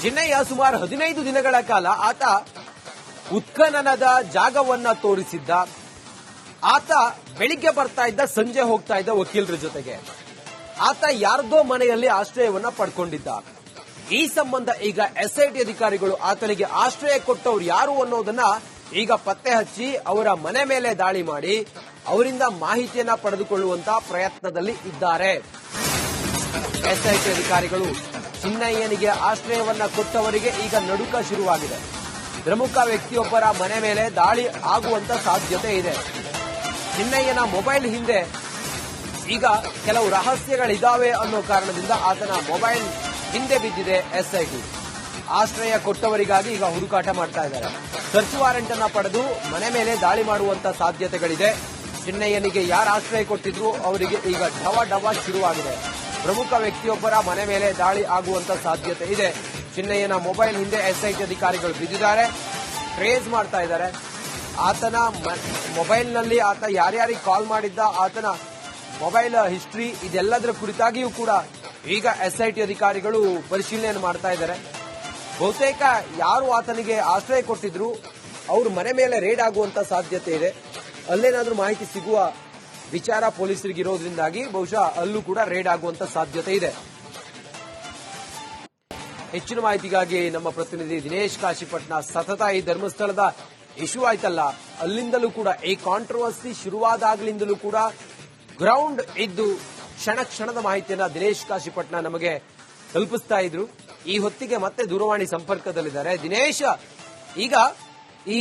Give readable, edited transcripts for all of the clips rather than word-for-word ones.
ಚಿನ್ನಯ್ಯ ಸುಮಾರು 15 ದಿನಗಳ ಕಾಲ ಆತ ಉತ್ಖನನದ ಜಾಗವನ್ನ ತೋರಿಸಿದ್ದ. ಆತ ಬೆಳಿಗ್ಗೆ ಬರ್ತಾ ಇದ್ದ, ಸಂಜೆ ಹೋಗ್ತಾ ಇದ್ದ ವಕೀಲರ ಜೊತೆಗೆ. ಆತ ಯಾರದೋ ಮನೆಯಲ್ಲಿ ಆಶ್ರಯವನ್ನ ಪಡ್ಕೊಂಡಿದ್ದ. ಈ ಸಂಬಂಧ ಈಗ ಎಸ್ಐಟಿ ಅಧಿಕಾರಿಗಳು ಆತನಿಗೆ ಆಶ್ರಯ ಕೊಟ್ಟವರು ಯಾರು ಅನ್ನೋದನ್ನ ಈಗ ಪತ್ತೆ ಹಚ್ಚಿ ಅವರ ಮನೆ ಮೇಲೆ ದಾಳಿ ಮಾಡಿ ಅವರಿಂದ ಮಾಹಿತಿಯನ್ನ ಪಡೆದುಕೊಳ್ಳುವಂತಹ ಪ್ರಯತ್ನದಲ್ಲಿ ಇದ್ದಾರೆ. ಎಸ್ಐಟಿ ಅಧಿಕಾರಿಗಳು ಚಿನ್ನಯ್ಯನಿಗೆ ಆಶ್ರಯವನ್ನ ಕೊಟ್ಟವರಿಗೆ ಈಗ ನಡುಕ ಶುರುವಾಗಿದೆ. ಪ್ರಮುಖ ವ್ಯಕ್ತಿಯೊಬ್ಬರ ಮನೆ ಮೇಲೆ ದಾಳಿ ಆಗುವಂತ ಸಾಧ್ಯತೆ ಇದೆ. ಚಿನ್ನಯ್ಯನ ಮೊಬೈಲ್ ಹಿಂದೆ ಈಗ ಕೆಲವು ರಹಸ್ಯಗಳಿದಾವೆ ಅನ್ನೋ ಕಾರಣದಿಂದ ಆತನ ಮೊಬೈಲ್ ಹಿಂದೆ ಬಿದ್ದಿದೆ ಎಸ್ಐಟಿ. ಆಶ್ರಯ ಕೊಟ್ಟವರಿಗಾಗಿ ಈಗ ಹುಡುಕಾಟ ಮಾಡ್ತಾ ಇದ್ದಾರೆ. ಸರ್ಚ್ ವಾರೆಂಟ್ ಅನ್ನ ಪಡೆದು ಮನೆ ಮೇಲೆ ದಾಳಿ ಮಾಡುವಂತ ಸಾಧ್ಯತೆಗಳಿದೆ. ಚಿನ್ನಯ್ಯನಿಗೆ ಯಾರು ಆಶ್ರಯ ಕೊಟ್ಟಿದ್ರು ಅವರಿಗೆ ಈಗ ಡವ ಶುರುವಾಗಿದೆ. ಪ್ರಮುಖ ವ್ಯಕ್ತಿಯೊಬ್ಬರ ಮನೆ ಮೇಲೆ ದಾಳಿ ಆಗುವಂತ ಸಾಧ್ಯತೆ ಇದೆ. ಚಿನ್ನಯ್ಯನ ಮೊಬೈಲ್ ಹಿಂದೆ ಎಸ್ಐಟಿ ಅಧಿಕಾರಿಗಳು ಬಿದ್ದಿದ್ದಾರೆ, ಟ್ರೇಸ್ ಮಾಡ್ತಾ ಇದ್ದಾರೆ. ಆತನ ಮೊಬೈಲ್ನಲ್ಲಿ ಆತ ಯಾರ್ಯಾರಿಗೆ ಕಾಲ್ ಮಾಡಿದ್ದ, ಆತನ ಮೊಬೈಲ್ ಹಿಸ್ಟ್ರಿ, ಇದೆಲ್ಲದರ ಕುರಿತಾಗಿಯೂ ಕೂಡ ಈಗ ಎಸ್ಐಟಿ ಅಧಿಕಾರಿಗಳು ಪರಿಶೀಲನೆ ಮಾಡ್ತಾ ಇದ್ದಾರೆ. ಬಹುತೇಕ ಯಾರು ಆತನಿಗೆ ಆಶ್ರಯ ಕೊಟ್ಟಿದ್ರು ಅವ್ರ ಮನೆ ಮೇಲೆ ರೇಡ್ ಆಗುವಂತ ಸಾಧ್ಯತೆ ಇದೆ. ಅಲ್ಲೇನಾದ್ರೂ ಮಾಹಿತಿ ಸಿಗುವ ವಿಚಾರ ಪೊಲೀಸರಿಗೆ ಇರೋದ್ರಿಂದಾಗಿ ಬಹುಶಃ ಅಲ್ಲೂ ಕೂಡ ರೇಡ್ ಆಗುವಂತ ಸಾಧ್ಯತೆ ಇದೆ. ಹೆಚ್ಚಿನ ಮಾಹಿತಿಗಾಗಿ ನಮ್ಮ ಪ್ರತಿನಿಧಿ ದಿನೇಶ್ ಕಾಶಿಪಟ್ನ ಸತತ ಈ ಧರ್ಮಸ್ಥಳದ ಇಶ್ಯೂ ಆಯ್ತಲ್ಲ, ಅಲ್ಲಿಂದಲೂ ಕೂಡ ಈ ಕಾಂಟ್ರವರ್ಸಿ ಶುರುವಾದಾಗಲಿಂದಲೂ ಕೂಡ ಗ್ರೌಂಡ್ ಇದ್ದು ಕ್ಷಣ ಕ್ಷಣದ ಮಾಹಿತಿಯನ್ನ ದಿನೇಶ್ ಕಾಶಿಪಟ್ನ ನಮಗೆ ತಲುಪಿಸ್ತಾ ಇದ್ರು. ಈ ಹೊತ್ತಿಗೆ ಮತ್ತೆ ದೂರವಾಣಿ ಸಂಪರ್ಕದಲ್ಲಿದ್ದಾರೆ. ದಿನೇಶ್, ಈಗ ಈ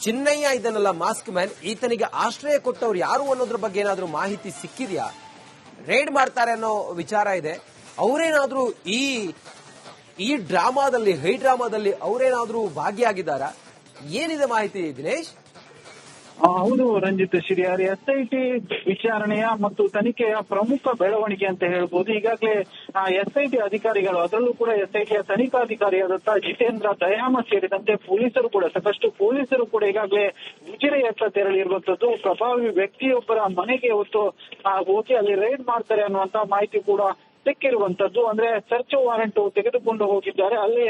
ಚಿನ್ನಯ್ಯ ಇದನ್ನಲ್ಲ ಮಾಸ್ಕ್ ಮ್ಯಾನ್, ಈತನಿಗೆ ಆಶ್ರಯ ಕೊಟ್ಟವ್ರು ಯಾರು ಅನ್ನೋದ್ರ ಬಗ್ಗೆ ಏನಾದ್ರೂ ಮಾಹಿತಿ ಸಿಕ್ಕಿದ್ಯಾ? ರೇಡ್ ಮಾಡ್ತಾರೆ ಅನ್ನೋ ವಿಚಾರ ಇದೆ. ಅವರೇನಾದ್ರೂ ಈ ಡ್ರಾಮಾದಲ್ಲಿ, ಹೈ ಡ್ರಾಮಾದಲ್ಲಿ ಅವರೇನಾದ್ರೂ ಭಾಗಿಯಾಗಿದ್ದಾರಾ? ಏನಿದೆ ಮಾಹಿತಿ ದಿನೇಶ್? ಹೌದು ರಂಜಿತ್ ಶಿರಿಯಾರಿ, ಎಸ್ಐಟಿ ವಿಚಾರಣೆಯ ಮತ್ತು ತನಿಖೆಯ ಪ್ರಮುಖ ಬೆಳವಣಿಗೆ ಅಂತ ಹೇಳ್ಬೋದು. ಈಗಾಗಲೇ ಎಸ್ಐಟಿ ಅಧಿಕಾರಿಗಳು, ಅದರಲ್ಲೂ ಕೂಡ ಎಸ್ಐಟಿಯ ತನಿಖಾಧಿಕಾರಿಯಾದಂತಹ ಜಿತೇಂದ್ರ ದಯಾಮ ಸೇರಿದಂತೆ ಪೊಲೀಸರು ಕೂಡ, ಸಾಕಷ್ಟು ಪೊಲೀಸರು ಕೂಡ ಈಗಾಗಲೇ ಉಜಿರೆಯತ್ತ ತೆರಳಿರುವಂತದ್ದು. ಪ್ರಭಾವಿ ವ್ಯಕ್ತಿಯೊಬ್ಬರ ಮನೆಗೆ ಹೋಗಿ ಅಲ್ಲಿ ರೇಡ್ ಮಾಡ್ತಾರೆ ಅನ್ನುವಂತ ಮಾಹಿತಿ ಕೂಡ ಸಿಕ್ಕಿರುವಂತದ್ದು. ಅಂದ್ರೆ ಸರ್ಚ್ ವಾರೆಂಟ್ ತೆಗೆದುಕೊಂಡು ಹೋಗಿದ್ದಾರೆ, ಅಲ್ಲಿ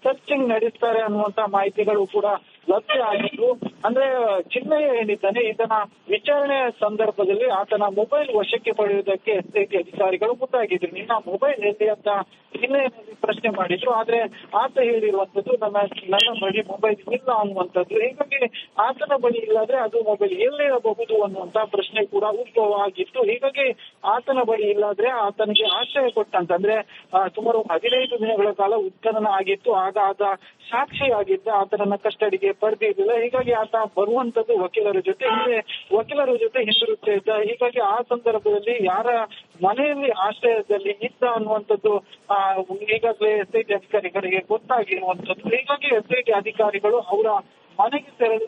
ಸರ್ಚಿಂಗ್ ನಡೆಸ್ತಾರೆ ಅನ್ನುವಂತ ಮಾಹಿತಿಗಳು ಕೂಡ ಲಭ್ಯ ಆಗಿದ್ದು. ಅಂದ್ರೆ ಚಿನ್ನಯ್ಯ ಏನಿದ್ದಾನೆ, ಇದನ್ನ ವಿಚಾರಣೆಯ ಸಂದರ್ಭದಲ್ಲಿ ಆತನ ಮೊಬೈಲ್ ವಶಕ್ಕೆ ಪಡೆಯುವುದಕ್ಕೆ ಎಸ್ಐಟಿ ಅಧಿಕಾರಿಗಳು ಮುಂದಾಗಿದ್ರು. ನಿನ್ನ ಮೊಬೈಲ್ ಎಲ್ಲಿ ಅಂತ ಚಿನ್ನಯ್ಯನಲ್ಲಿ ಪ್ರಶ್ನೆ ಮಾಡಿದ್ರು. ಆದ್ರೆ ಆತ ಹೇಳಿರುವಂತದ್ದು ನನ್ನ ಬಳಿ ಮೊಬೈಲ್ ಇಲ್ಲ ಅನ್ನುವಂಥದ್ದು. ಹೀಗಾಗಿ ಆತನ ಬಳಿ ಇಲ್ಲಾದ್ರೆ ಅದು ಮೊಬೈಲ್ ಎಲ್ಲಿರಬಹುದು ಅನ್ನುವಂತ ಪ್ರಶ್ನೆ ಕೂಡ ಉದ್ಭವ ಆಗಿತ್ತು. ಹೀಗಾಗಿ ಆತನ ಬಳಿ ಇಲ್ಲಾದ್ರೆ ಆತನಿಗೆ ಆಶ್ರಯ ಕೊಟ್ಟಂತಂದ್ರೆ ಸುಮಾರು 15 ದಿನಗಳ ಕಾಲ ಉತ್ಖನನ ಆಗಿತ್ತು. ಆಗ ಆತ ಸಾಕ್ಷಿಯಾಗಿದ್ದ, ಆತನನ್ನ ಕಸ್ಟಡಿಗೆ ಪಡೆದಿರಲಿಲ್ಲ. ಹೀಗಾಗಿ ಆತ ಬರುವಂತದ್ದು ವಕೀಲರ ಜೊತೆ ಹಿಂದಿರುಗ್ತಾ ಇದ್ದ. ಹೀಗಾಗಿ ಆ ಸಂದರ್ಭದಲ್ಲಿ ಯಾರ ಮನೆಯಲ್ಲಿ ಆಶ್ರಯದಲ್ಲಿ ಇದ್ದ ಅನ್ನುವಂಥದ್ದು ಈಗಾಗಲೇ ಎಸ್ಐಟಿ ಅಧಿಕಾರಿಗಳಿಗೆ ಗೊತ್ತಾಗಿರುವಂತದ್ದು. ಹೀಗಾಗಿ ಎಸ್ಐಟಿ ಅಧಿಕಾರಿಗಳು ಅವರ ಮನೆಗೆ ತೆರಳಿ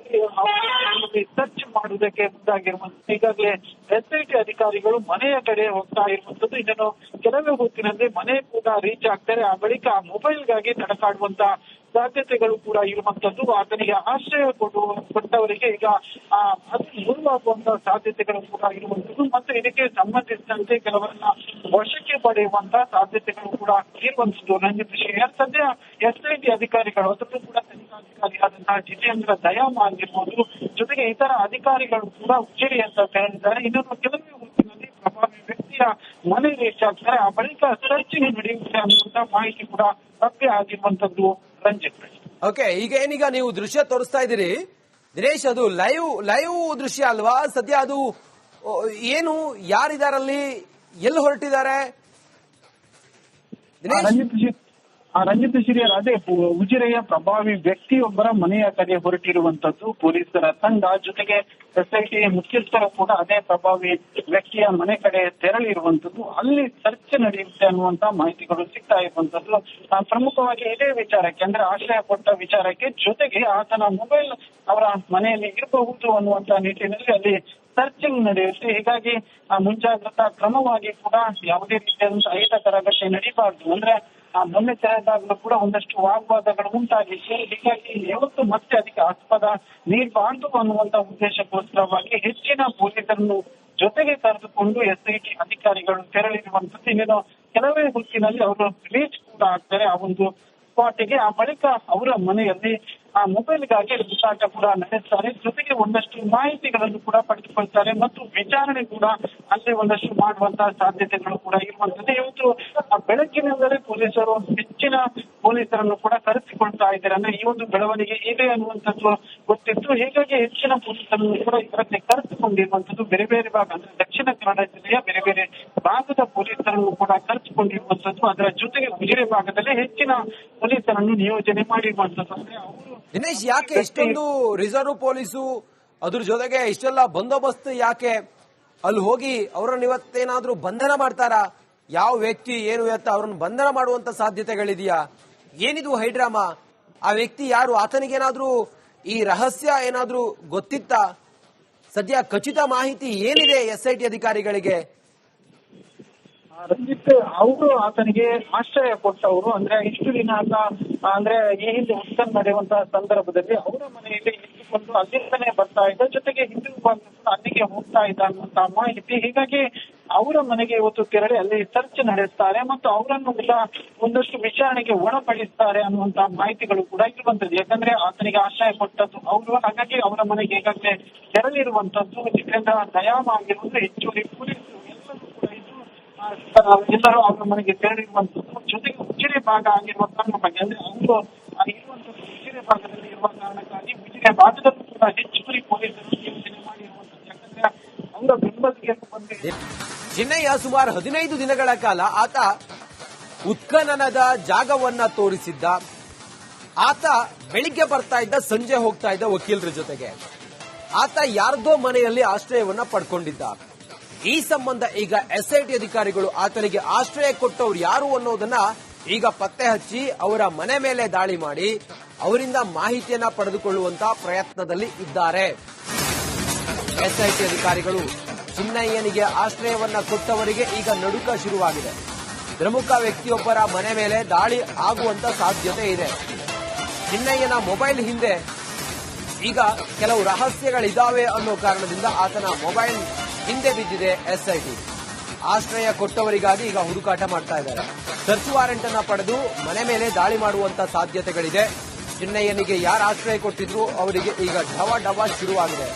ಸರ್ಚ್ ಮಾಡುವುದಕ್ಕೆ ಮುಂದಾಗಿರುವಂತದ್ದು. ಈಗಾಗಲೇ ಎಸ್ಐಟಿ ಅಧಿಕಾರಿಗಳು ಮನೆಯ ಕಡೆ ಹೋಗ್ತಾ ಇರುವಂತದ್ದು. ಇದನ್ನು ಕೆಲವೇ ಹೊತ್ತಿನಲ್ಲಿ ಮನೆ ಕೂಡ ರೀಚ್ ಆಗ್ತಾರೆ. ಆ ಬಳಿಕ ಮೊಬೈಲ್ಗಾಗಿ ತಡಕಾಡುವಂತ ಸಾಧ್ಯತೆಗಳು ಕೂಡ ಇರುವಂತದ್ದು. ಆತನಿಗೆ ಆಶ್ರಯ ಕೊಟ್ಟವರಿಗೆ ಈಗ ಅದು ಮುಳುವಾಗುವಂತಹ ಸಾಧ್ಯತೆಗಳು ಕೂಡ ಇರುವಂತದ್ದು. ಮತ್ತು ಇದಕ್ಕೆ ಸಂಬಂಧಿಸಿದಂತೆ ಕೆಲವರನ್ನ ವಶಕ್ಕೆ ಪಡೆಯುವಂತಹ ಸಾಧ್ಯತೆಗಳು ಕೂಡ ಇರುವಂತದ್ದು. ರಂಜಿತ್ ಶ್ರೀಯರ್, ಸದ್ಯ ಎಸ್ಐಟಿ ಅಧಿಕಾರಿಗಳು, ಅದರಲ್ಲೂ ಕೂಡ ತನಿಖಾಧಿಕಾರಿಯಾದಂತಹ ಜಿತೇಂದ್ರ ದಯಾಮ ಆಗಿರ್ಬೋದು, ಜೊತೆಗೆ ಇತರ ಅಧಿಕಾರಿಗಳು ಕೂಡ ಉಜಿರೆ ಅಂತ ತೆರಳಿದ್ದಾರೆ. ಇನ್ನೊಂದು ಕೆಲವೇ ಹೊತ್ತಿನಲ್ಲಿ ಪ್ರಭಾವಿ ವ್ಯಕ್ತಿಯ ಮನೆ ರೀಚ್ ಆಗ್ತಾರೆ. ಆ ಬಳಿಕ ಸರ್ಚಿಂಗ್ ನಡೆಯುತ್ತೆ ಅನ್ನುವಂತ ಮಾಹಿತಿ ಕೂಡ ಲಭ್ಯ ಆಗಿರುವಂತದ್ದು. ರಂಜಿತ್, ಓಕೆ, ಈಗ ನೀವು ದೃಶ್ಯ ತೋರಿಸ್ತಾ ಇದ್ದೀರಿ ದಿನೇಶ್, ಅದು ಲೈವ್ ದೃಶ್ಯ ಅಲ್ವಾ? ಸದ್ಯ ಅದು ಏನು, ಯಾರಿದಾರಲ್ಲಿ, ಎಲ್ಲಿ ಹೊರಟಿದ್ದಾರೆ ರಂಜಿತ್ ಶಿರಿಯರ್? ಅದೇ ಉಜಿರೆಯ ಪ್ರಭಾವಿ ವ್ಯಕ್ತಿಯೊಬ್ಬರ ಮನೆಯ ಕಡೆ ಹೊರಟಿರುವಂತದ್ದು ಪೊಲೀಸರ ತಂಡ. ಜೊತೆಗೆ ಎಸ್ಐಟಿ ಮುಖ್ಯಸ್ಥರು ಕೂಡ ಅದೇ ಪ್ರಭಾವಿ ವ್ಯಕ್ತಿಯ ಮನೆ ಕಡೆ ತೆರಳಿರುವಂತದ್ದು. ಅಲ್ಲಿ ಸರ್ಚ್ ನಡೆಯುತ್ತೆ ಅನ್ನುವಂತ ಮಾಹಿತಿಗಳು ಸಿಗ್ತಾ ಇರುವಂತದ್ದು. ಪ್ರಮುಖವಾಗಿ ಇದೇ ವಿಚಾರಕ್ಕೆ, ಅಂದ್ರೆ ಆಶ್ರಯ ಕೊಟ್ಟ ವಿಚಾರಕ್ಕೆ, ಜೊತೆಗೆ ಆತನ ಮೊಬೈಲ್ ಅವರ ಮನೆಯಲ್ಲಿ ಇರಬಹುದು ಅನ್ನುವಂತ ನಿಟ್ಟಿನಲ್ಲಿ ಅಲ್ಲಿ ಸರ್ಚಿಂಗ್ ನಡೆಯುತ್ತೆ. ಹೀಗಾಗಿ ಮುಂಜಾಗ್ರತಾ ಕ್ರಮವಾಗಿ ಕೂಡ ಯಾವುದೇ ರೀತಿಯಾದಂತಹ ಅಹಿತಕರ ಘಟನೆ ನಡೀಬಾರ್ದು. ಅಂದ್ರೆ ಮೊನ್ನೆ ತೆರೆದಾಗಲೂ ಕೂಡ ಒಂದಷ್ಟು ವಾಗ್ವಾದಗಳು ಉಂಟಾಗಿತ್ತು. ಹೀಗಾಗಿ ಯಾವತ್ತು ಮತ್ತೆ ಅದಕ್ಕೆ ಆಸ್ಪದ ನೀಡಬಾರ್ದು ಅನ್ನುವಂತ ಉದ್ದೇಶಕ್ಕೋಸ್ಕರವಾಗಿ ಹೆಚ್ಚಿನ ಪೊಲೀಸರನ್ನು ಜೊತೆಗೆ ಕರೆದುಕೊಂಡು ಎಸ್ಐಟಿ ಅಧಿಕಾರಿಗಳು ತೆರಳಿರುವಂತದ್ದು. ಇನ್ನೇನು ಕೆಲವೇ ಹೊತ್ತಿನಲ್ಲಿ ಅವರು ರಿಲೀಸ್ ಕೂಡ ಆಗ್ತಾರೆ. ಆ ಒಂದು ಸ್ಪಾಟ್ಗೆ ಆ ಬಳಿಕ ಅವರ ಮನೆಯಲ್ಲಿ ಆ ಮೊಬೈಲ್ಗಾಗಿ ಹುಡುಕಾಟ ಕೂಡ ನಡೆಸ್ತಾರೆ. ಜೊತೆಗೆ ಒಂದಷ್ಟು ಮಾಹಿತಿಗಳನ್ನು ಕೂಡ ಪಡೆದುಕೊಳ್ತಾರೆ ಮತ್ತು ವಿಚಾರಣೆ ಕೂಡ ಅಲ್ಲಿ ಒಂದಷ್ಟು ಮಾಡುವಂತಹ ಸಾಧ್ಯತೆಗಳು ಕೂಡ ಇರುವಂತದ್ದು. ಇವತ್ತು ಬೆಳಗ್ಗಿನಿಂದಲೇ ಪೊಲೀಸರು ಹೆಚ್ಚಿನ ಪೊಲೀಸರನ್ನು ಕೂಡ ಕರೆಸಿಕೊಳ್ತಾ ಇದ್ದಾರೆ. ಅಂದ್ರೆ ಈ ಒಂದು ಬೆಳವಣಿಗೆ ಇದೆ ಅನ್ನುವಂಥದ್ದು ಗೊತ್ತಿತ್ತು. ಹೀಗಾಗಿ ಹೆಚ್ಚಿನ ಪೊಲೀಸರನ್ನು ಕೂಡ ಇದರಲ್ಲಿ ಕರೆಸಿಕೊಂಡಿರುವಂತದ್ದು. ಬೇರೆ ಬೇರೆ ಭಾಗ ಅಂದ್ರೆ ದಕ್ಷಿಣ ಕನ್ನಡ ಜಿಲ್ಲೆಯ ಬೇರೆ ಬೇರೆ ಭಾಗದ ಪೊಲೀಸರನ್ನು ಕೂಡ ಕರೆಸಿಕೊಂಡಿರುವಂತದ್ದು. ಅದರ ಜೊತೆಗೆ ಉಜಿರೆ ಭಾಗದಲ್ಲಿ ಹೆಚ್ಚಿನ ಪೊಲೀಸರನ್ನು ನಿಯೋಜನೆ ಮಾಡಿರುವಂತದ್ದು. ಅಂದ್ರೆ ಅವರು ದಿನೇಶ್, ಯಾಕೆ ಇಷ್ಟೊಂದು ರಿಸರ್ವ್ ಪೊಲೀಸು ಅದ್ರ ಜೊತೆಗೆ ಇಷ್ಟೆಲ್ಲ ಬಂದೋಬಸ್ತ್ ಯಾಕೆ ಅಲ್ಲಿ ಹೋಗಿ ಅವರನ್ನು ಇವತ್ತೇನಾದ್ರೂ ಬಂಧನ ಮಾಡ್ತಾರಾ? ಯಾವ ವ್ಯಕ್ತಿ ಏನು ಎತ್ತ ಅವ್ರನ್ನ ಬಂಧನ ಮಾಡುವಂತ ಸಾಧ್ಯತೆಗಳಿದೆಯಾ? ಏನಿದು ಹೈಡ್ರಾಮಾ? ಆ ವ್ಯಕ್ತಿ ಯಾರು? ಆತನಿಗೇನಾದ್ರೂ ಈ ರಹಸ್ಯ ಏನಾದ್ರೂ ಗೊತ್ತಿತ್ತಾ? ಸದ್ಯ ಖಚಿತ ಮಾಹಿತಿ ಏನಿದೆ SIT ಅಧಿಕಾರಿಗಳಿಗೆ? ರಂಜಿತ್, ಅವರು ಆತನಿಗೆ ಆಶ್ರಯ ಕೊಟ್ಟವರು. ಅಂದ್ರೆ ಇಷ್ಟು ದಿನ ಆತ ಅಂದ್ರೆ ಈ ಹಿಂದೆ ಉತ್ಸವ ನಡೆಯುವಂತಹ ಸಂದರ್ಭದಲ್ಲಿ ಅವರ ಮನೆಯಲ್ಲಿ ಇಟ್ಟುಕೊಂಡು ಅಲ್ಲಿಂದನೇ ಬರ್ತಾ ಇದ್ದ, ಜೊತೆಗೆ ಹಿಂದೂ ಅಲ್ಲಿಗೆ ಹೋಗ್ತಾ ಇದ್ದ ಅನ್ನುವಂತಹ ಮಾಹಿತಿ. ಹೀಗಾಗಿ ಅವರ ಮನೆಗೆ ಇವತ್ತು ತೆರಳಿ ಅಲ್ಲಿ ಸರ್ಚ್ ನಡೆಸ್ತಾರೆ ಮತ್ತು ಅವರನ್ನು ಕೂಡ ಒಂದಷ್ಟು ವಿಚಾರಣೆಗೆ ಒಳಪಡಿಸ್ತಾರೆ ಅನ್ನುವಂತಹ ಮಾಹಿತಿಗಳು ಕೂಡ ಇರುವಂತದ್ದು. ಯಾಕಂದ್ರೆ ಆತನಿಗೆ ಆಶ್ರಯ ಕೊಟ್ಟದ್ದು ಅವರು, ಹಾಗಾಗಿ ಅವರ ಮನೆಗೆ ಈಗಾಗಲೇ ತೆರಳಿರುವಂತದ್ದು. ಇದರಿಂದ ದಯಾಮ ಆಗಿರುವುದು ಹೆಚ್ಚುವರಿ ಪೊಲೀಸರು ಎಲ್ಲರೂ ಅವರ ಮನೆಗೆ ತೆರಳಿರುವಂತದ್ದು. ಜೊತೆಗೆ ಉಜಿರೆ ಭಾಗ ಆಗಿರುವ ಕಾರಣ ಬಗ್ಗೆ ಅಂದ್ರೆ ಅವರು ಇರುವಂತದ್ದು ಉಜಿರೆ ಭಾಗದಲ್ಲಿ ಇರುವ ಕಾರಣಕ್ಕಾಗಿ ಉಜಿರೆ ಭಾಗದಲ್ಲೂ ಕೂಡ ಹೆಚ್ಚುವರಿ ಪೊಲೀಸರು ನಿಯೋಜನೆ ಮಾಡಿರುವಂತದ್ದು. ಯಾಕಂದ್ರೆ ಅವರ ಬೆಂಬಲಿಗೆ ಬಂದಿದೆ. ಚಿನ್ನಯ್ಯ ಸುಮಾರು 15 ದಿನಗಳ ಕಾಲ ಆತ ಉತ್ಖನನದ ಜಾಗವನ್ನ ತೋರಿಸಿದ್ದ. ಆತ ಬೆಳಿಗ್ಗೆ ಬರ್ತಾ ಇದ್ದ, ಸಂಜೆ ಹೋಗ್ತಾ ಇದ್ದ ವಕೀಲರ ಜೊತೆಗೆ. ಆತ ಯಾರ್ದೋ ಮನೆಯಲ್ಲಿ ಆಶ್ರಯವನ್ನ ಪಡ್ಕೊಂಡಿದ್ದ. ಈ ಸಂಬಂಧ ಈಗ SIT ಅಧಿಕಾರಿಗಳು ಆತನಿಗೆ ಆಶ್ರಯ ಕೊಟ್ಟವರು ಯಾರು ಅನ್ನೋದನ್ನ ಈಗ ಪತ್ತೆ ಹಚ್ಚಿ ಅವರ ಮನೆ ಮೇಲೆ ದಾಳಿ ಮಾಡಿ ಅವರಿಂದ ಮಾಹಿತಿಯನ್ನ ಪಡೆದುಕೊಳ್ಳುವಂತಹ ಪ್ರಯತ್ನದಲ್ಲಿ ಇದ್ದಾರೆ. SIT ಅಧಿಕಾರಿಗಳು ಚಿನ್ನಯ್ಯನಿಗೆ ಆಶ್ರಯವನ್ನ ಕೊಟ್ಟವರಿಗೆ ಈಗ ನಡುಕ ಶುರುವಾಗಿದೆ. ಪ್ರಮುಖ ವ್ಯಕ್ತಿಯೊಬ್ಬರ ಮನೆ ಮೇಲೆ ದಾಳಿ ಆಗುವಂತ ಸಾಧ್ಯತೆ ಇದೆ. ಚಿನ್ನಯ್ಯನ ಮೊಬೈಲ್ ಹಿಂದೆ ಈಗ ಕೆಲವು ರಹಸ್ಯಗಳಿದ್ದಾವೆ ಅನ್ನೋ ಕಾರಣದಿಂದ ಆತನ ಮೊಬೈಲ್ ಹಿಂದೆ ಬಿದ್ದಿದೆ SIT. ಆಶ್ರಯ ಕೊಟ್ಟವರಿಗಾಗಿ ಈಗ ಹುಡುಕಾಟ ಮಾಡ್ತಾ ಇದ್ದಾರೆ. ಸರ್ಚ್ ವಾರೆಂಟ್ ಅನ್ನ ಪಡೆದು ಮನೆ ಮೇಲೆ ದಾಳಿ ಮಾಡುವಂತ ಸಾಧ್ಯತೆಗಳಿದೆ. ಚಿನ್ನಯ್ಯನಿಗೆ ಯಾರು ಆಶ್ರಯ ಕೊಟ್ಟಿದ್ರು ಅವರಿಗೆ ಈಗ ಡವ ಶುರುವಾಗಿದೆ.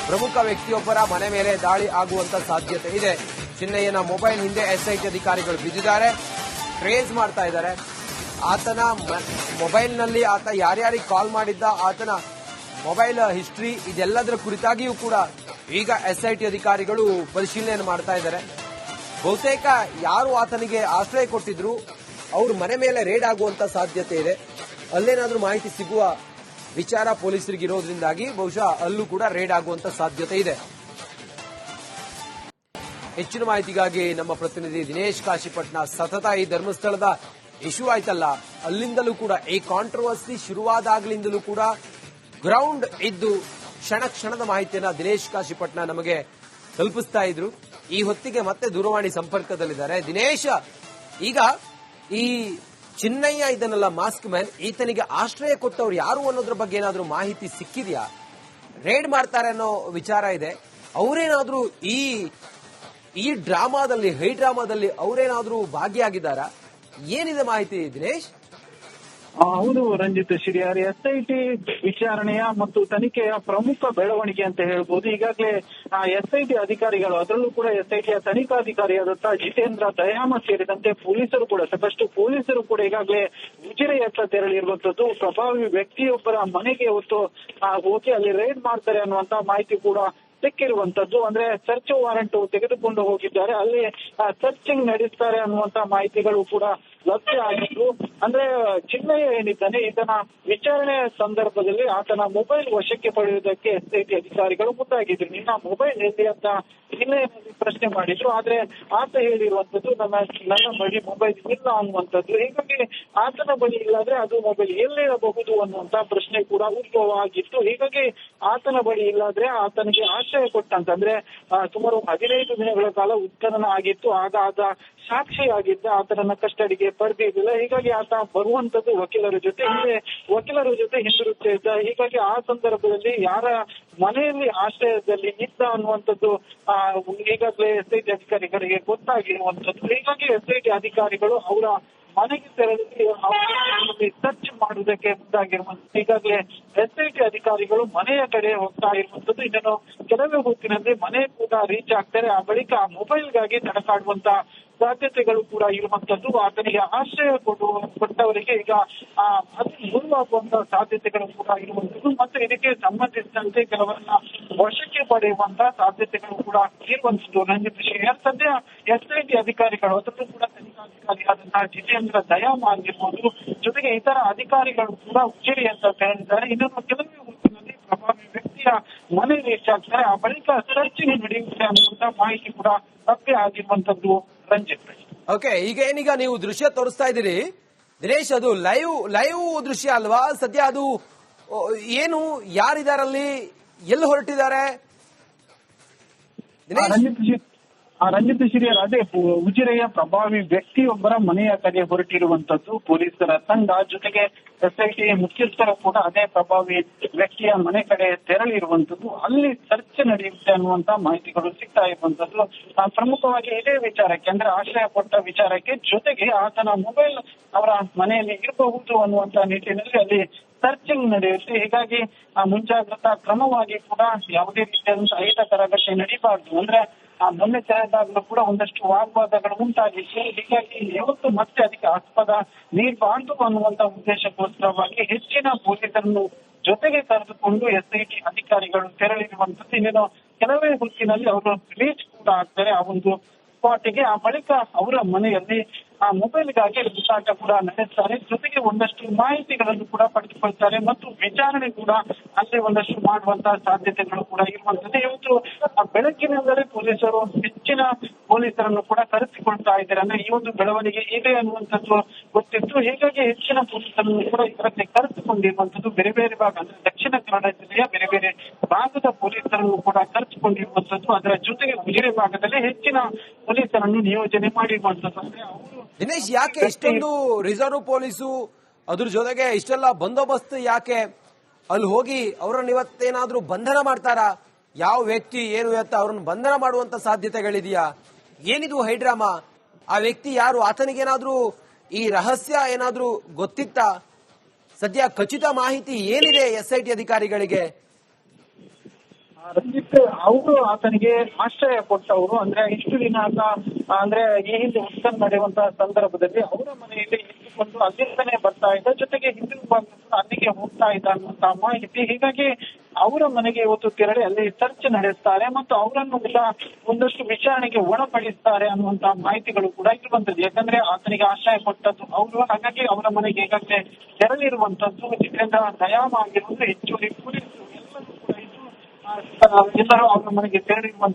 ಪ್ರಮುಖ ವ್ಯಕ್ತಿಯೊಬ್ಬರ ಮನೆ ಮೇಲೆ ದಾಳಿ ಆಗುವಂತ ಸಾಧ್ಯತೆ ಇದೆ. ಚಿನ್ನಯ್ಯನ ಮೊಬೈಲ್ ಹಿಂದೆ SIT ಅಧಿಕಾರಿಗಳು ಬಿದ್ದಿದ್ದಾರೆ, ಟ್ರೇಸ್ ಮಾಡ್ತಾ ಇದ್ದಾರೆ. ಆತನ ಮೊಬೈಲ್ನಲ್ಲಿ ಆತ ಯಾರ್ಯಾರಿಗೆ ಕಾಲ್ ಮಾಡಿದ್ದ, ಆತನ ಮೊಬೈಲ್ ಹಿಸ್ಟ್ರಿ, ಇದೆಲ್ಲದರ ಕುರಿತಾಗಿಯೂ ಕೂಡ ಈಗ SIT ಅಧಿಕಾರಿಗಳು ಪರಿಶೀಲನೆ ಮಾಡ್ತಾ ಇದ್ದಾರೆ. ಬಹುತೇಕ ಯಾರು ಆತನಿಗೆ ಆಶ್ರಯ ಕೊಟ್ಟಿದ್ರು ಅವ್ರ ಮನೆ ಮೇಲೆ ರೇಡ್ ಆಗುವಂತ ಸಾಧ್ಯತೆ ಇದೆ. ಅಲ್ಲೇನಾದ್ರೂ ಮಾಹಿತಿ ಸಿಗುವ ವಿಚಾರ ಪೊಲೀಸರಿಗೆ ಇರೋದ್ರಿಂದಾಗಿ ಬಹುಶಃ ಅಲ್ಲೂ ಕೂಡ ರೇಡ್ ಆಗುವಂತ ಸಾಧ್ಯತೆ ಇದೆ. ಹೆಚ್ಚಿನ ಮಾಹಿತಿಗಾಗಿ ನಮ್ಮ ಪ್ರತಿನಿಧಿ ದಿನೇಶ್ ಕಾಶಿಪಟ್ನ ಸತತ ಈ ಧರ್ಮಸ್ಥಳದ ಇಶ್ಯೂ ಆಯ್ತಲ್ಲ, ಅಲ್ಲಿಂದಲೂ ಕೂಡ ಈ ಕಾಂಟ್ರವರ್ಸಿ ಶುರುವಾದಾಗ್ಲಿಂದಲೂ ಕೂಡ ಗ್ರೌಂಡ್ ಇದ್ದು ಕ್ಷಣ ಕ್ಷಣದ ಮಾಹಿತಿಯನ್ನ ದಿನೇಶ್ ಕಾಶಿಪಟ್ನ ನಮಗೆ ತಲುಪಿಸ್ತಾ ಇದ್ರು. ಈ ಹೊತ್ತಿಗೆ ಮತ್ತೆ ದೂರವಾಣಿ ಸಂಪರ್ಕದಲ್ಲಿದ್ದಾರೆ. ದಿನೇಶ್, ಈಗ ಈ ಚಿನ್ನಯ್ಯ ಇದನ್ನೆಲ್ಲ ಮಾಸ್ಕ್ ಮ್ಯಾನ್, ಈತನಿಗೆ ಆಶ್ರಯ ಕೊಟ್ಟವ್ರು ಯಾರು ಅನ್ನೋದ್ರ ಬಗ್ಗೆ ಏನಾದ್ರೂ ಮಾಹಿತಿ ಸಿಕ್ಕಿದ್ಯಾ? ರೇಡ್ ಮಾಡ್ತಾರೆ ಅನ್ನೋ ವಿಚಾರ ಇದೆ. ಅವರೇನಾದ್ರೂ ಈ ಡ್ರಾಮಾದಲ್ಲಿ, ಹೈ ಡ್ರಾಮಾದಲ್ಲಿ ಅವರೇನಾದ್ರೂ ಭಾಗಿಯಾಗಿದ್ದಾರಾ? ಏನಿದೆ ಮಾಹಿತಿ ದಿನೇಶ್? ಹೌದು ರಂಜಿತ್ ಶ್ರೀಹರ್, SIT ವಿಚಾರಣೆಯ ಮತ್ತು ತನಿಖೆಯ ಪ್ರಮುಖ ಬೆಳವಣಿಗೆ ಅಂತ ಹೇಳ್ಬೋದು. ಈಗಾಗಲೇ SIT ಅಧಿಕಾರಿಗಳು, ಅದರಲ್ಲೂ ಕೂಡ SITಯ ತನಿಖಾಧಿಕಾರಿಯಾದಂತಹ ಜಿತೇಂದ್ರ ದಯಾಮ ಸೇರಿದಂತೆ ಪೊಲೀಸರು ಕೂಡ, ಸಾಕಷ್ಟು ಪೊಲೀಸರು ಕೂಡ ಈಗಾಗಲೇ ಉಜಿರೆಯತ್ತ ತೆರಳಿರುವಂತದ್ದು. ಪ್ರಭಾವಿ ವ್ಯಕ್ತಿಯೊಬ್ಬರ ಮನೆಗೆ ಹೋಗಿ ಅಲ್ಲಿ ರೇಡ್ ಮಾಡ್ತಾರೆ ಅನ್ನುವಂತ ಮಾಹಿತಿ ಕೂಡ ಸಿಕ್ಕಿರುವಂತದ್ದು. ಅಂದ್ರೆ ಸರ್ಚ್ ವಾರೆಂಟ್ ತೆಗೆದುಕೊಂಡು ಹೋಗಿದ್ದಾರೆ, ಅಲ್ಲಿ ಸರ್ಚಿಂಗ್ ನಡೆಸ್ತಾರೆ ಅನ್ನುವಂತ ಮಾಹಿತಿಗಳು ಕೂಡ ಲಭ್ಯ ಆಗಿದ್ದು. ಅಂದ್ರೆ ಚಿನ್ನಯ್ಯ ಏನಿದ್ದಾನೆ, ಇದನ್ನ ವಿಚಾರಣೆ ಸಂದರ್ಭದಲ್ಲಿ ಆತನ ಮೊಬೈಲ್ ವಶಕ್ಕೆ ಪಡೆಯುವುದಕ್ಕೆ SIT ಅಧಿಕಾರಿಗಳು ಮುಂದಾಗಿದ್ರು. ನಿನ್ನ ಮೊಬೈಲ್ ಎಲ್ಲಿ ಅಂತ ಚಿನ್ನಯ್ಯನಲ್ಲಿ ಪ್ರಶ್ನೆ ಮಾಡಿದ್ರು. ಆದ್ರೆ ಆತ ಹೇಳಿರುವಂತದ್ದು ನನ್ನ ಬಳಿ ಮೊಬೈಲ್ ಇಲ್ಲ ಅನ್ನುವಂಥದ್ದು. ಹೀಗಾಗಿ ಆತನ ಬಳಿ ಇಲ್ಲಾದ್ರೆ ಅದು ಮೊಬೈಲ್ ಎಲ್ಲಿರಬಹುದು ಅನ್ನುವಂತ ಪ್ರಶ್ನೆ ಕೂಡ ಉದ್ಭವ ಆಗಿತ್ತು. ಹೀಗಾಗಿ ಆತನ ಬಳಿ ಇಲ್ಲಾದ್ರೆ ಆತನಿಗೆ ಆಶ್ರಯ ಕೊಟ್ಟಂತಂದ್ರೆ ಸುಮಾರು 15 ದಿನಗಳ ಕಾಲ ಉತ್ಖನನ ಆಗಿತ್ತು. ಆಗ ಆತ ಸಾಕ್ಷಿಯಾಗಿದ್ದ, ಆತನನ್ನ ಕಸ್ಟಡಿಗೆ ಪಡೆದಿರಲಿಲ್ಲ. ಹೀಗಾಗಿ ಆತ ಬರುವಂತದ್ದು ವಕೀಲರ ಜೊತೆ ಹಿಂದಿರುಗ್ತಾ ಇದ್ದ. ಹೀಗಾಗಿ ಆ ಸಂದರ್ಭದಲ್ಲಿ ಯಾರ ಮನೆಯಲ್ಲಿ ಆಶ್ರಯದಲ್ಲಿ ಇದ್ದ ಅನ್ನುವಂಥದ್ದು ಈಗಾಗಲೇ SIT ಅಧಿಕಾರಿಗಳಿಗೆ ಗೊತ್ತಾಗಿರುವಂತದ್ದು. ಹೀಗಾಗಿ SIT ಅಧಿಕಾರಿಗಳು ಅವರ ಮನೆಗೆ ತೆರಳಿ ಸರ್ಚ್ ಮಾಡುವುದಕ್ಕೆ ಮುಂದಾಗಿರುವಂತದ್ದು. ಈಗಾಗಲೇ ಎಸ್ಐಟಿ ಅಧಿಕಾರಿಗಳು ಮನೆಯ ಕಡೆ ಹೋಗ್ತಾ ಇರುವಂತದ್ದು. ಇದನ್ನು ಕೆಲವೇ ಹೊತ್ತಿನಲ್ಲಿ ಮನೆ ಕೂಡ ರೀಚ್ ಆಗ್ತಾರೆ. ಆ ಬಳಿಕ ಮೊಬೈಲ್ಗಾಗಿ ತಡಕಾಡುವಂತ ಸಾಧ್ಯತೆಗಳು ಕೂಡ ಇರುವಂತದ್ದು. ಆತನಿಗೆ ಆಶ್ರಯ ಕೊಟ್ಟವರಿಗೆ ಈಗ ಅದು ದೂರವಾಗುವಂತಹ ಸಾಧ್ಯತೆಗಳು ಕೂಡ ಇರುವಂತದ್ದು ಮತ್ತು ಇದಕ್ಕೆ ಸಂಬಂಧಿಸಿದಂತೆ ಕೆಲವರನ್ನ ವಶಕ್ಕೆ ಪಡೆಯುವಂತಹ ಸಾಧ್ಯತೆಗಳು ಕೂಡ ಇರುವಂತದ್ದು. ರಂಜಿತ್ ಶ್ರೀಯರ್ ಸದ್ಯ ಎಸ್ಐಟಿ ಅಧಿಕಾರಿಗಳು ಅದರಲ್ಲೂ ಕೂಡ ತನಿಖಾಧಿಕಾರಿಯಾದಂತಹ ಜಿತೇಂದ್ರ ದಯಾಮ್ ಆಗಿರ್ಬೋದು, ಜೊತೆಗೆ ಇತರ ಅಧಿಕಾರಿಗಳು ಕೂಡ ಉಚ್ಚೇರಿ ಅಂತ ಹೇಳಿದ್ದಾರೆ. ಇನ್ನೊಂದು ಕೆಲವೇ ಹೊತ್ತಿನಲ್ಲಿ ಪ್ರಭಾವಿ ವ್ಯಕ್ತಿಯ ಮನೆ ರೀಚ್ ಆಗ್ತಾರೆ. ಆ ಬಳಿಕ ಸರ್ಚಿಂಗ್ ನಡೆಯುತ್ತೆ ಅನ್ನುವಂತ ಮಾಹಿತಿ ಕೂಡ ಲಭ್ಯ ಆಗಿರುವಂತದ್ದು. ರಂಜಿತ್, ಓಕೆ, ಏನೀಗ ನೀವು ದೃಶ್ಯ ತೋರಿಸ್ತಾ ಇದ್ದೀರಿ ದಿನೇಶ್, ಅದು ಲೈವ್ ದೃಶ್ಯ ಅಲ್ವಾ? ಸದ್ಯ ಅದು ಏನು, ಯಾರಿದಾರಲ್ಲಿ, ಎಲ್ಲಿ ಹೊರಟಿದ್ದಾರೆ ರಂಜಿತ್ ಶ್ರೀಯರ್, ಅದೇ ಉಜಿರೆಯ ಪ್ರಭಾವಿ ವ್ಯಕ್ತಿಯೊಬ್ಬರ ಮನೆಯ ಕಡೆ ಹೊರಟಿರುವಂತದ್ದು ಪೊಲೀಸರ ತಂಡ. ಜೊತೆಗೆ ಎಸ್ಐಟಿ ಮುಖ್ಯಸ್ಥರು ಕೂಡ ಅದೇ ಪ್ರಭಾವಿ ವ್ಯಕ್ತಿಯ ಮನೆ ಕಡೆ ತೆರಳಿರುವಂತದ್ದು. ಅಲ್ಲಿ ಸರ್ಚ್ ನಡೆಯುತ್ತೆ ಅನ್ನುವಂತ ಮಾಹಿತಿಗಳು ಸಿಗ್ತಾ ಇರುವಂತದ್ದು. ಪ್ರಮುಖವಾಗಿ ಇದೇ ವಿಚಾರಕ್ಕೆ, ಅಂದ್ರೆ ಆಶ್ರಯ ಕೊಟ್ಟ ವಿಚಾರಕ್ಕೆ, ಜೊತೆಗೆ ಆತನ ಮೊಬೈಲ್ ಅವರ ಮನೆಯಲ್ಲಿ ಇರಬಹುದು ಅನ್ನುವಂತ ನಿಟ್ಟಿನಲ್ಲಿ ಅಲ್ಲಿ ಸರ್ಚಿಂಗ್ ನಡೆಯುತ್ತೆ. ಹೀಗಾಗಿ ಮುಂಜಾಗ್ರತಾ ಕ್ರಮವಾಗಿ ಕೂಡ ಯಾವುದೇ ರೀತಿಯಾದಂತಹ ಅಹಿತಕರ ಘಟನೆ ನಡೀಬಾರ್ದು. ಅಂದ್ರೆ ಮೊನ್ನೆ ತೆರೆದಾಗಲೂ ಕೂಡ ಒಂದಷ್ಟು ವಾಗ್ವಾದಗಳು ಉಂಟಾಗಿತ್ತು. ಹೀಗಾಗಿ ಯಾವತ್ತು ಮತ್ತೆ ಅದಕ್ಕೆ ಆಸ್ಪದ ನೀಡಬಾರ್ದು ಅನ್ನುವಂತ ಉದ್ದೇಶಕ್ಕೋಸ್ಕರವಾಗಿ ಹೆಚ್ಚಿನ ಪೊಲೀಸರನ್ನು ಜೊತೆಗೆ ಕರೆದುಕೊಂಡು ಎಸ್ಐಟಿ ಅಧಿಕಾರಿಗಳು ತೆರಳಿರುವಂತದ್ದು. ಇನ್ನೇನು ಕೆಲವೇ ಹೊತ್ತಿನಲ್ಲಿ ಅವರು ರೀಚ್ ಕೂಡ ಆಗ್ತಾರೆ ಆ ಒಂದು ಸ್ಪಾಟಿಗೆ. ಆ ಬಳಿಕ ಅವರ ಮನೆಯಲ್ಲಿ ಆ ಮೊಬೈಲ್ಗಾಗಿ ಹುಡುಕಾಟ ಕೂಡ ನಡೆಸ್ತಾರೆ. ಜೊತೆಗೆ ಒಂದಷ್ಟು ಮಾಹಿತಿಗಳನ್ನು ಕೂಡ ಪಡೆದುಕೊಳ್ತಾರೆ ಮತ್ತು ವಿಚಾರಣೆ ಕೂಡ ಅಲ್ಲಿ ಒಂದಷ್ಟು ಮಾಡುವಂತಹ ಸಾಧ್ಯತೆಗಳು ಕೂಡ ಇರುವಂತದ್ದು. ಇವತ್ತು ಬೆಳಗ್ಗಿನಿಂದಲೇ ಪೊಲೀಸರು ಹೆಚ್ಚಿನ ಪೊಲೀಸರನ್ನು ಕೂಡ ಕರೆಸಿಕೊಳ್ತಾ ಇದ್ದಾರೆ. ಅಂದ್ರೆ ಈ ಒಂದು ಬೆಳವಣಿಗೆ ಇದೆ ಅನ್ನುವಂಥದ್ದು ಗೊತ್ತಿತ್ತು. ಹೀಗಾಗಿ ಹೆಚ್ಚಿನ ಪೊಲೀಸರನ್ನು ಕೂಡ ಇದರಲ್ಲಿ ಕರೆಸಿಕೊಂಡಿರುವಂತದ್ದು. ಬೇರೆ ಬೇರೆ ಭಾಗ, ಅಂದ್ರೆ ದಕ್ಷಿಣ ಕನ್ನಡ ಜಿಲ್ಲೆಯ ಬೇರೆ ಬೇರೆ ಭಾಗದ ಪೊಲೀಸರನ್ನು ಕೂಡ ಕರೆಸಿಕೊಂಡಿರುವಂತದ್ದು. ಅದರ ಜೊತೆಗೆ ಉಜಿರೆ ಭಾಗದಲ್ಲಿ ಹೆಚ್ಚಿನ ಪೊಲೀಸರನ್ನು ನಿಯೋಜನೆ ಮಾಡಿರುವಂತದ್ದು. ಅಂದ್ರೆ ಅವರು ದಿನೇಶ್, ಯಾಕೆ ಇಷ್ಟೊಂದು ರಿಸರ್ವ್ ಪೊಲೀಸು ಅದ್ರ ಜೊತೆಗೆ ಇಷ್ಟೆಲ್ಲ ಬಂದೋಬಸ್ತ್ ಯಾಕೆ? ಅಲ್ಲಿ ಹೋಗಿ ಅವರನ್ನ ಇವತ್ತೇನಾದ್ರೂ ಬಂಧನ ಮಾಡ್ತಾರಾ? ಯಾವ ವ್ಯಕ್ತಿ ಏನು ಎತ್ತ ಅವ್ರನ್ನ ಬಂಧನ ಮಾಡುವಂತ ಸಾಧ್ಯತೆಗಳಿದೆಯಾ? ಏನಿದು ಹೈಡ್ರಾಮಾ? ಆ ವ್ಯಕ್ತಿ ಯಾರು? ಆತನಿಗೇನಾದ್ರೂ ಈ ರಹಸ್ಯ ಏನಾದ್ರೂ ಗೊತ್ತಿತ್ತಾ? ಸದ್ಯ ಖಚಿತ ಮಾಹಿತಿ ಏನಿದೆ ಎಸ್ಐಟಿ ಅಧಿಕಾರಿಗಳಿಗೆ? ರಂಜಿತ್, ಅವರು ಆತನಿಗೆ ಆಶ್ರಯ ಕೊಟ್ಟವರು. ಅಂದ್ರೆ ಇಷ್ಟು ದಿನ ಅಂದ್ರೆ ಈ ಹಿಂದೆ ಉತ್ಸವ ನಡೆಯುವಂತಹ ಸಂದರ್ಭದಲ್ಲಿ ಅವರ ಮನೆಯಲ್ಲಿ ಇಟ್ಟುಕೊಂಡು ಅಲ್ಲಿಂದಲೇ ಬರ್ತಾ ಇದ್ದ, ಜೊತೆಗೆ ಹಿಂದಿರುಗುವಾಗ ಅಲ್ಲಿಗೆ ಹೋಗ್ತಾ ಇದ್ದ ಅನ್ನುವಂತಹ ಮಾಹಿತಿ. ಹೀಗಾಗಿ ಅವರ ಮನೆಗೆ ಇವತ್ತು ತೆರಳಿ ಅಲ್ಲಿ ಸರ್ಚ್ ನಡೆಸ್ತಾರೆ ಮತ್ತು ಅವರನ್ನು ಕೂಡ ಒಂದಷ್ಟು ವಿಚಾರಣೆಗೆ ಒಳಪಡಿಸ್ತಾರೆ ಅನ್ನುವಂತಹ ಮಾಹಿತಿಗಳು ಕೂಡ ಇರುವಂತದ್ದು. ಯಾಕಂದ್ರೆ ಆತನಿಗೆ ಆಶ್ರಯ ಕೊಟ್ಟದ್ದು ಅವರು, ಹಾಗಾಗಿ ಅವರ ಮನೆಗೆ ಈಗಾಗಲೇ ತೆರಳಿರುವಂತದ್ದು. ಜಿತೇಂದ್ರ ದಯಾಮ್ ಆಗಿರುವುದು ಹೆಚ್ಚುವರಿ ಪೊಲೀಸರು ಎಲ್ಲರೂ ಕೂಡ ಎಲ್ಲರೂ ಅವರ ಮನೆಗೆ ತೆರಳಿರುವಂತ